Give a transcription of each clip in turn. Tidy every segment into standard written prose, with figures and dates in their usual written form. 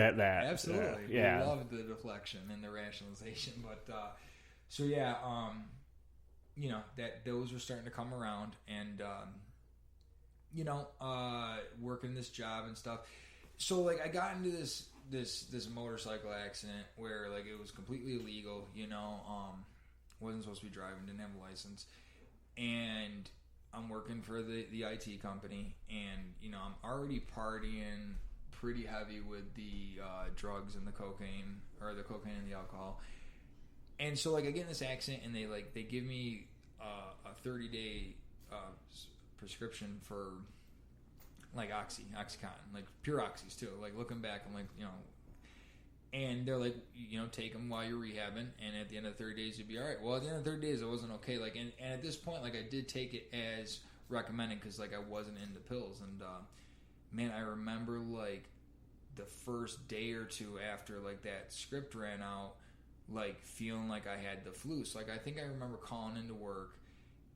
that Absolutely. We love the deflection and the rationalization. But, so yeah, that those were starting to come around and, working this job and stuff. So like I got into this motorcycle accident where like it was completely illegal, wasn't supposed to be driving, didn't have a license. And I'm working for the IT company, and I'm already partying pretty heavy with the drugs and the cocaine, or the cocaine and the alcohol. And so like I get in this accident, and they give me a 30-day prescription for like Oxycontin, like pure oxys too. Like looking back, I'm like, and they're like, take them while you're rehabbing, and at the end of 30 days you'll be all right. Well, at the end of 30 days it wasn't okay. Like, and at this point, like I did take it as recommended because like I wasn't into pills, and man, I remember like the first day or two after like that script ran out, like feeling like I had the flu. So like I think I remember calling into work.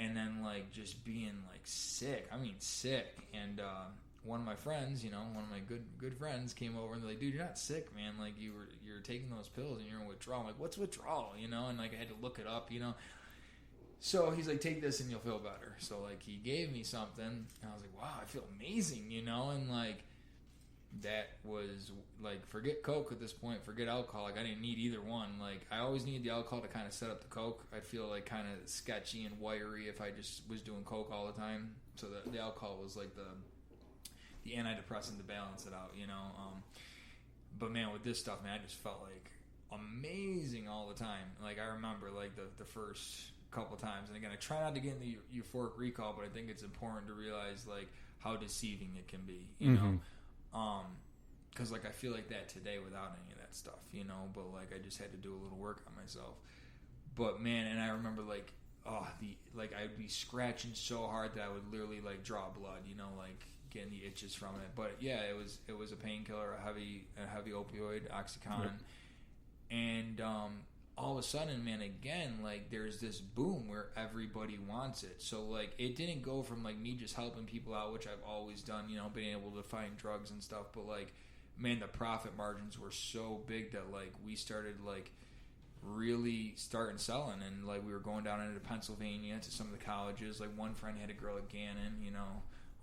And then, like, just being, like, sick. I mean, sick. And one of my friends, one of my good friends came over and they're like, dude, you're not sick, man. Like, you're taking those pills and you're in withdrawal. I'm like, what's withdrawal, And, like, I had to look it up, So he's like, take this and you'll feel better. So, like, he gave me something. And I was like, wow, I feel amazing, And, like, that was like, forget Coke at this point, forget alcohol. Like I didn't need either one. Like I always needed the alcohol to kind of set up the Coke. I'd feel like kind of sketchy and wiry if I just was doing Coke all the time. So the alcohol was like the antidepressant to balance it out, But man, with this stuff, man, I just felt like amazing all the time. Like I remember like the first couple times, and again, I try not to get in the euphoric recall, but I think it's important to realize like how deceiving it can be, you know. Because like I feel like that today without any of that stuff, but like I just had to do a little work on myself. But man, and I remember like I'd be scratching so hard that I would literally like draw blood, like getting the itches from it. But yeah, it was a painkiller, a heavy opioid, Oxycontin. Right. And all of a sudden, man, again, like there's this boom where everybody wants it. So like it didn't go from like me just helping people out, which I've always done, being able to find drugs and stuff, but like man, the profit margins were so big that like we started like really starting selling, and like we were going down into Pennsylvania to some of the colleges. Like one friend had a girl at Gannon,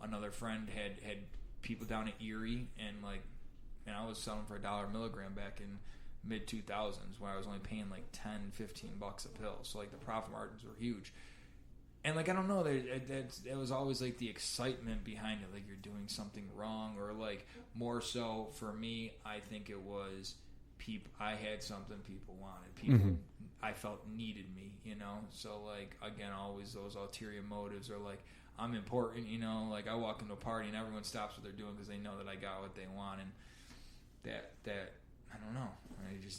another friend had people down at Erie, and like, man, I was selling for $1 a milligram back in mid 2000s when I was only paying like $10-15 a pill. So like the profit margins were huge. And like I don't know, that was always like the excitement behind it, like you're doing something wrong, or like more so for me, I think it was people. I had something people wanted. People I felt needed me, So like again, always those ulterior motives are like I'm important, Like I walk into a party and everyone stops what they're doing because they know that I got what they want, and that. I don't know.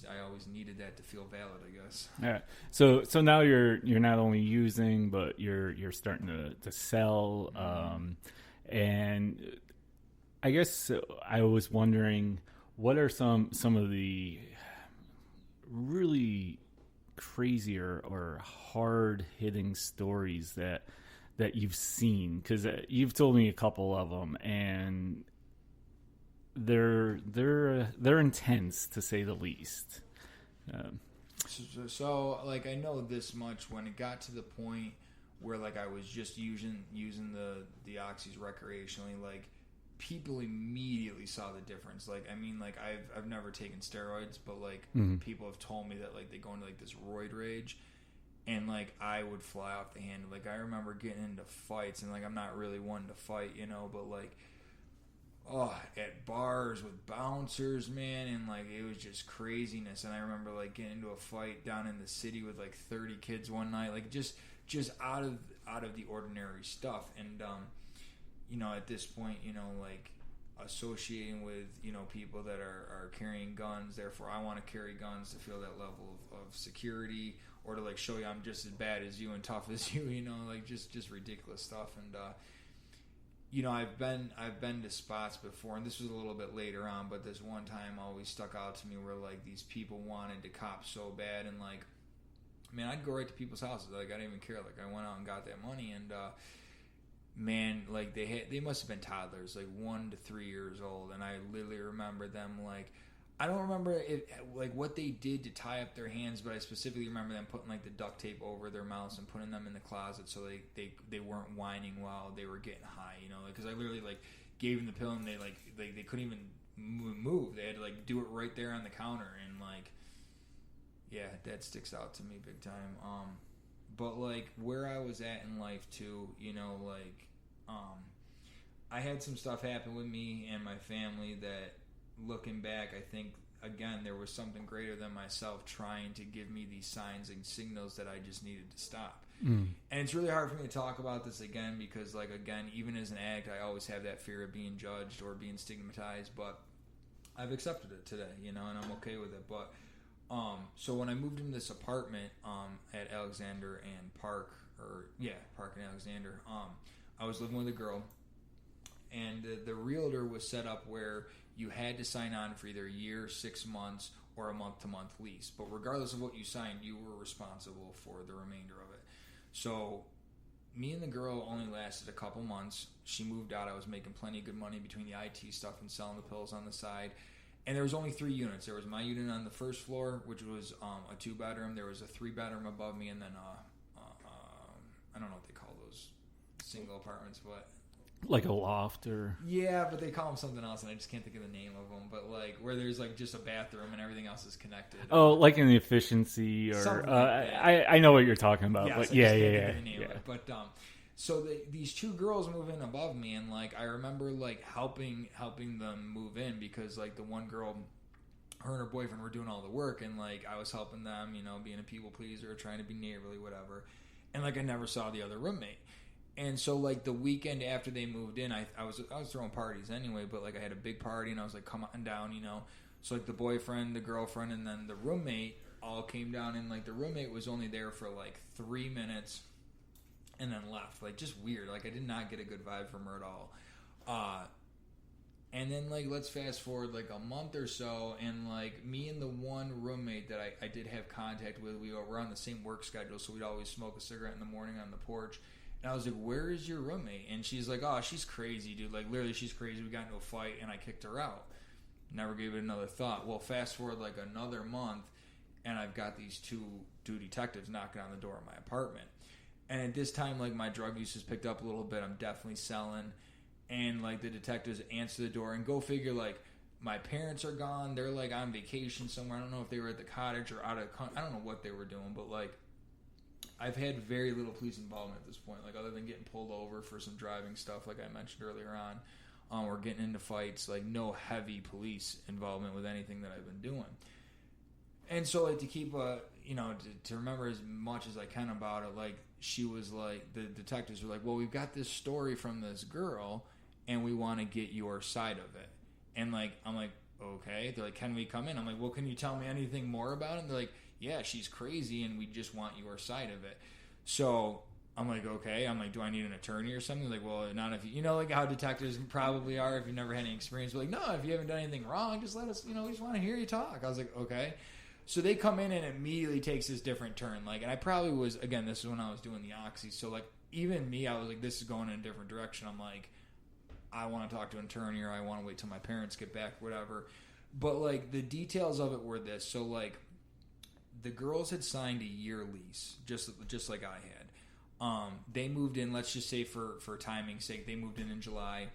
I always needed that to feel valid, I guess. Yeah. So now you're not only using, but you're starting to sell. And I guess I was wondering, what are some of the really crazy or hard hitting stories that you've seen? Because you've told me a couple of them, and they're intense to say the least. So like I know this much, when it got to the point where like I was just using the oxys recreationally, like people immediately saw the difference. Like I mean, like I've never taken steroids, but like people have told me that like they go into like this roid rage, and like I would fly off the handle. Like I remember getting into fights, and like I'm not really one to fight, but like at bars with bouncers, man, and like it was just craziness. And I remember like getting into a fight down in the city with like 30 kids one night, like just out of the ordinary stuff. And at this point, like associating with people that are carrying guns, therefore I want to carry guns to feel that level of security, or to like show you I'm just as bad as you and tough as you, like just ridiculous stuff. And I've been to spots before, and this was a little bit later on, but this one time always stuck out to me where like these people wanted to cop so bad, and like, man, I'd go right to people's houses. Like I didn't even care. Like I went out and got that money, and man, like they must have been toddlers, like 1 to 3 years old, and I literally remember them like I don't remember like what they did to tie up their hands, but I specifically remember them putting like the duct tape over their mouths and putting them in the closet so they weren't whining while they were getting high, you know, because I literally like gave them the pill and they couldn't even move. They had to like do it right there on the counter, and like, yeah, that sticks out to me big time. But like where I was at in life too, you know, like, I had some stuff happen with me and my family that, looking back, I think again there was something greater than myself trying to give me these signs and signals that I just needed to stop. And it's really hard for me to talk about this again because, like, again, even as an addict, I always have that fear of being judged or being stigmatized, but I've accepted it today, you know, and I'm okay with it. But so when I moved into this apartment at Alexander and Park and Alexander, I was living with a girl, and the realtor was set up where you had to sign on for either a year, 6 months, or a month-to-month lease. But regardless of what you signed, you were responsible for the remainder of it. So me and the girl only lasted a couple months. She moved out. I was making plenty of good money between the IT stuff and selling the pills on the side. And there was only 3 units. There was my unit on the first floor, which was a 2-bedroom. There was a 3-bedroom above me, and then I don't know what they call those single apartments, but like a loft or... Yeah, but they call them something else, and I just can't think of the name of them. But like where there's like just a bathroom and everything else is connected. Oh, like in the efficiency or... like I know what you're talking about. Yes, but yeah. But so these 2 girls move in above me, and like I remember like helping them move in because like the one girl, her and her boyfriend were doing all the work, and like I was helping them, you know, being a people pleaser, trying to be neighborly, whatever. And like I never saw the other roommate. And so, like, the weekend after they moved in, I was throwing parties anyway, but, like, I had a big party, and I was like, come on down, you know. So, like, the boyfriend, the girlfriend, and then the roommate all came down, and, like, the roommate was only there for, like, 3 minutes and then left. Like, just weird. Like, I did not get a good vibe from her at all. And then, like, let's fast forward, like, a month or so, and, like, me and the one roommate that I did have contact with, we were on the same work schedule, so we'd always smoke a cigarette in the morning on the porch. And I was like, where is your roommate? And she's like, oh, she's crazy, dude. Like, literally, she's crazy. We got into a fight, and I kicked her out. Never gave it another thought. Well, fast forward, like, another month, and I've got these two detectives knocking on the door of my apartment. And at this time, like, my drug use has picked up a little bit. I'm definitely selling. And, like, the detectives answer the door. And go figure, like, my parents are gone. They're, like, on vacation somewhere. I don't know if they were at the cottage or out of country. I don't know what they were doing, but, like, I've had very little police involvement at this point, like other than getting pulled over for some driving stuff, like I mentioned earlier on, or getting into fights. Like no heavy police involvement with anything that I've been doing. And so, like to keep to remember as much as I can about it, like she was like the detectives were like, well, we've got this story from this girl, and we want to get your side of it. And like I'm like, okay. They're like, can we come in? I'm like, well, can you tell me anything more about it? And they're like, yeah, she's crazy, and we just want your side of it. So I'm like, okay. I'm like, do I need an attorney or something? Like, well, not if you know, like how detectives probably are if you've never had any experience. But like, no, if you haven't done anything wrong, just let us, we just want to hear you talk. I was like, okay. So they come in and it immediately takes this different turn. Like, and I probably was, again, this is when I was doing the oxy. So like, even me, I was like, this is going in a different direction. I'm like, I want to talk to an attorney, or I want to wait till my parents get back, whatever. But like, the details of it were this. So like, the girls had signed a year lease, just like I had. They moved in, let's just say for timing's sake, they moved in July.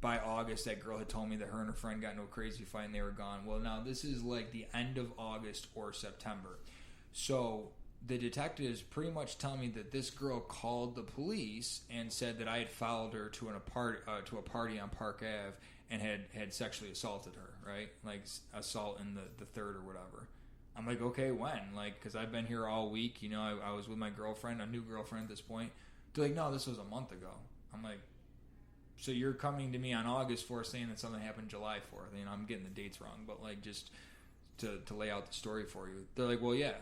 By August, that girl had told me that her and her friend got into a crazy fight and they were gone. Well, now this is like the end of August or September. So the detectives pretty much tell me that this girl called the police and said that I had followed her to a party on Park Ave and had sexually assaulted her, right? Like assault in the third or whatever. I'm like, okay, when? Like, because I've been here all week. I was with my girlfriend, a new girlfriend at this point. They're like, no, this was a month ago. I'm like, so you're coming to me on August 4th saying that something happened July 4th. I'm getting the dates wrong, but like just to lay out the story for you. They're like, well, yeah.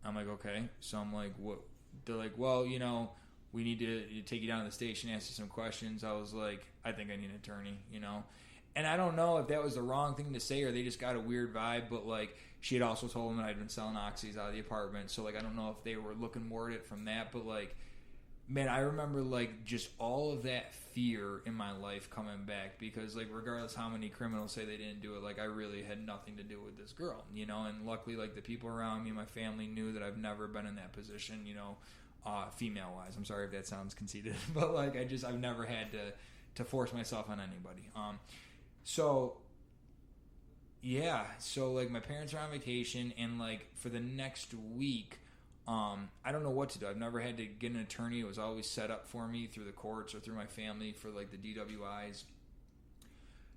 I'm like, okay. So I'm like, what? They're like, well, we need to take you down to the station, ask you some questions. I was like, I think I need an attorney, And I don't know if that was the wrong thing to say or they just got a weird vibe, but like she had also told them that I'd been selling oxys out of the apartment. So like I don't know if they were looking more at it from that, but like man, I remember like just all of that fear in my life coming back, because like regardless how many criminals say they didn't do it, like I really had nothing to do with this girl, you know. And luckily, like the people around me, my family knew that I've never been in that position, you know, female wise. I'm sorry if that sounds conceited, but like I've never had to force myself on anybody. So yeah, so like my parents are on vacation, and like for the next week, I don't know what to do. I've never had to get an attorney. It was always set up for me through the courts or through my family for like the DWIs.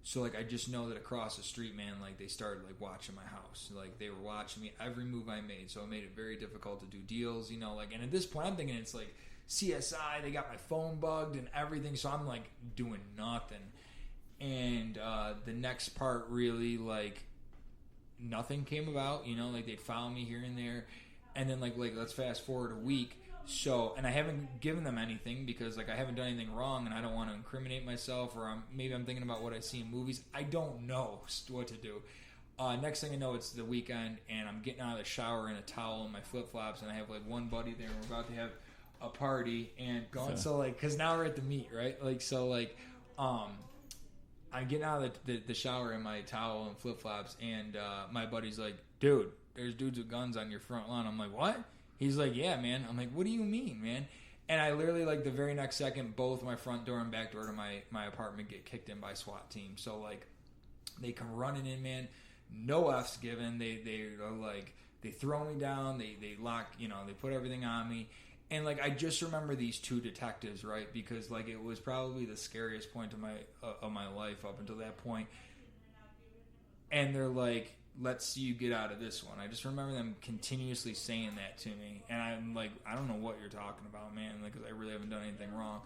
So like I just know that across the street, man, like they started like watching my house. Like they were watching me every move I made. So it made it very difficult to do deals, you know, like, and at this point I'm thinking it's like CSI, they got my phone bugged and everything. So I'm like doing nothing. And the next part really, like nothing came about, you know, like they'd found me here and there. And then like let's fast forward a week. So, and I haven't given them anything because like I haven't done anything wrong, and I don't want to incriminate myself, or maybe I'm thinking about what I see in movies. I don't know what to do. Next thing I know, it's the weekend, and I'm getting out of the shower in a towel and my flip flops, and I have like one buddy there, and we're about to have a party and going. So like, cause now we're at the meet, right? Like so like, I'm getting out of the shower in my towel and flip flops, and my buddy's like, dude, there's dudes with guns on your front lawn. I'm like, what? He's like, yeah, man. I'm like, what do you mean, man? And I literally, like, the very next second, both my front door and back door to my apartment get kicked in by SWAT team. So, like, they come running in, man. No F's given. They are like, they throw me down. They lock, you know, they put everything on me. And, like, I just remember these two detectives, right? Because, like, it was probably the scariest point of my life up until that point. And they're like, let's see you get out of this one. I just remember them continuously saying that to me. And I'm like, I don't know what you're talking about, man, because I really haven't done anything wrong.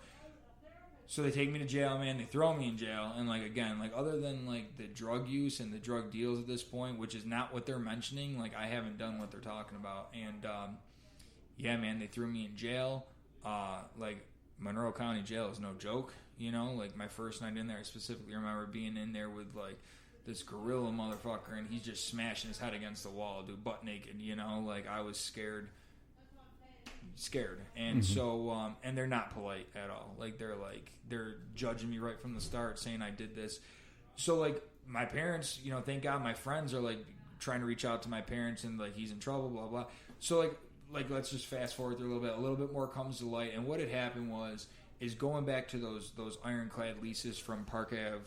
So they take me to jail, man. They throw me in jail. And, like, again, like, other than, like, the drug use and the drug deals at this point, which is not what they're mentioning, like, I haven't done what they're talking about. And, yeah, man, they threw me in jail. Like, Monroe County Jail is no joke, you know? Like, my first night in there, I specifically remember being in there with, like, this gorilla motherfucker, and he's just smashing his head against the wall, dude, butt naked, you know? Like, I was scared. And so, and they're not polite at all. Like, they're judging me right from the start, saying I did this. So, like, my parents, you know, thank God my friends are, like, trying to reach out to my parents, and, like, he's in trouble, blah, blah. So, like let's just fast forward through a little bit more comes to light. And what had happened is going back to those ironclad leases from Park Ave.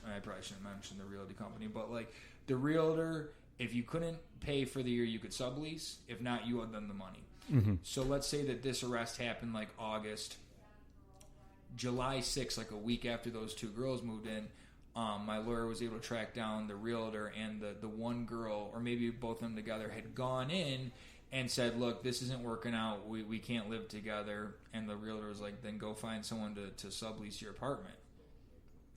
I probably shouldn't mention the realty company, but like the realtor, if you couldn't pay for the year, you could sublease. If not, you owed them the money. Mm-hmm. So let's say that this arrest happened like August. July 6th, like a week after those two girls moved in, my lawyer was able to track down the realtor, and the one girl, or maybe both of them together, had gone in and said, look, this isn't working out. We can't live together. And the realtor was like, then go find someone to sublease your apartment.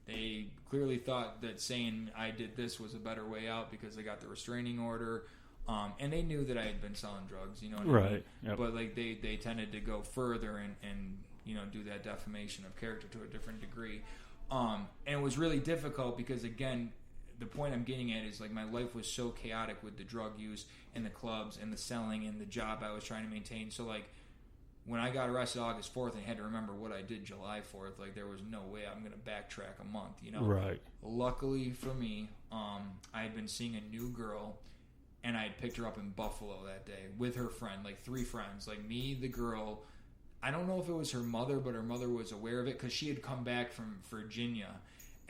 They clearly thought that saying I did this was a better way out because they got the restraining order. And they knew that I had been selling drugs, you know what I mean? Yep. But like they tended to go further and you know, do that defamation of character to a different degree. And it was really difficult because, again, the point I'm getting at is like my life was so chaotic with the drug use and the clubs and the selling and the job I was trying to maintain. So like when I got arrested August 4th and I had to remember what I did July 4th, like there was no way I'm going to backtrack a month, you know? Right. Luckily for me, I had been seeing a new girl, and I had picked her up in Buffalo that day with her friend, like 3 friends, like me, the girl. I don't know if it was her mother, but her mother was aware of it because she had come back from Virginia.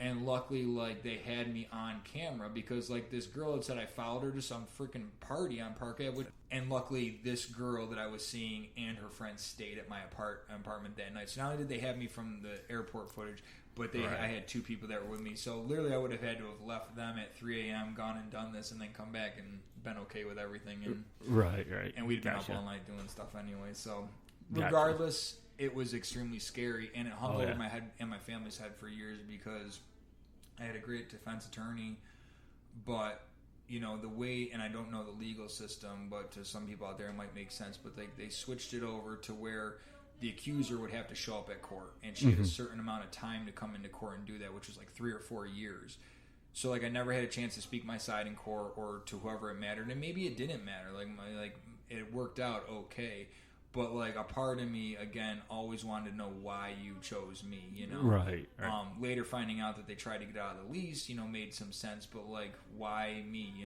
And luckily, like, they had me on camera because, like, this girl had said I followed her to some freaking party on Park Avenue. And luckily, this girl that I was seeing and her friends stayed at my apartment that night. So not only did they have me from the airport footage, but I had 2 people that were with me. So literally, I would have had to have left them at 3 a.m., gone and done this, and then come back and been okay with everything. And, right. And we'd been up all night doing stuff anyway. So regardless, it was extremely scary, and it hung over my head and my family's head for years because I had a great defense attorney, but you know the way, and I don't know the legal system, but to some people out there it might make sense, but they switched it over to where the accuser would have to show up at court, and she had a certain amount of time to come into court and do that, which was like 3 or 4 years. So like I never had a chance to speak my side in court or to whoever it mattered, and maybe it didn't matter. Like it worked out okay. But like a part of me, again, always wanted to know why you chose me. You know, Right. Later finding out that they tried to get out of the lease, you know, made some sense. But like, why me?